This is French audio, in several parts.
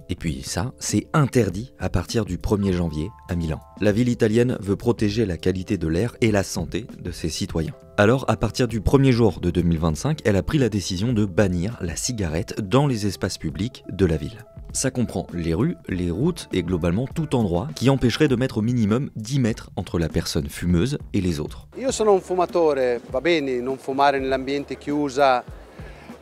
Et puis ça, c'est interdit à partir du 1er janvier à Milan. La ville italienne veut protéger la qualité de l'air et la santé de ses citoyens. Alors, à partir du 1er jour de 2025, elle a pris la décision de bannir la cigarette dans les espaces publics de la ville. Ça comprend les rues, les routes et globalement tout endroit qui empêcherait de mettre au minimum 10 mètres entre la personne fumeuse et les autres. Io sono un fumatore, va bene non fumare nell'ambiente chiuso,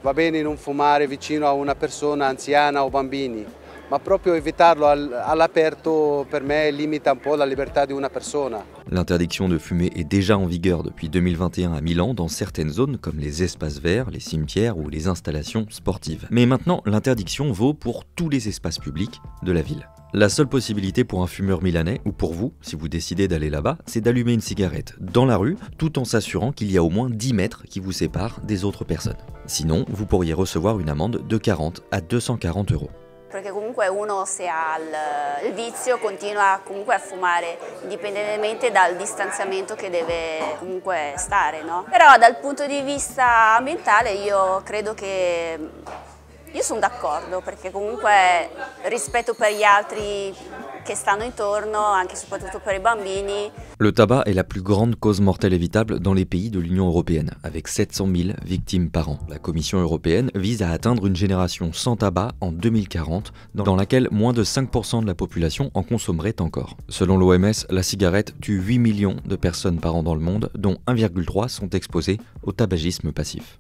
va bene non fumare vicino a una persona anziana o bambini, ma proprio evitarlo all'aperto per me limita un po' la libertà di una persona. L'interdiction de fumer est déjà en vigueur depuis 2021 à Milan dans certaines zones comme les espaces verts, les cimetières ou les installations sportives. Mais maintenant, l'interdiction vaut pour tous les espaces publics de la ville. La seule possibilité pour un fumeur milanais, ou pour vous, si vous décidez d'aller là-bas, c'est d'allumer une cigarette dans la rue, tout en s'assurant qu'il y a au moins 10 mètres qui vous séparent des autres personnes. Sinon, vous pourriez recevoir une amende de 40 à 240 €. Perché comunque uno se ha il vizio continua comunque a fumare indipendentemente dal distanziamento che deve comunque stare, no? Però dal punto di vista ambientale io credo che io sono d'accordo perché comunque rispetto per gli altri che stanno intorno, anche soprattutto per i bambini. Le tabac est la plus grande cause mortelle évitable dans les pays de l'Union européenne, avec 700 000 victimes par an. La Commission européenne vise à atteindre une génération sans tabac en 2040, dans laquelle moins de 5% de la population en consommerait encore. Selon l'OMS, la cigarette tue 8 millions de personnes par an dans le monde, dont 1,3 sont exposées au tabagisme passif.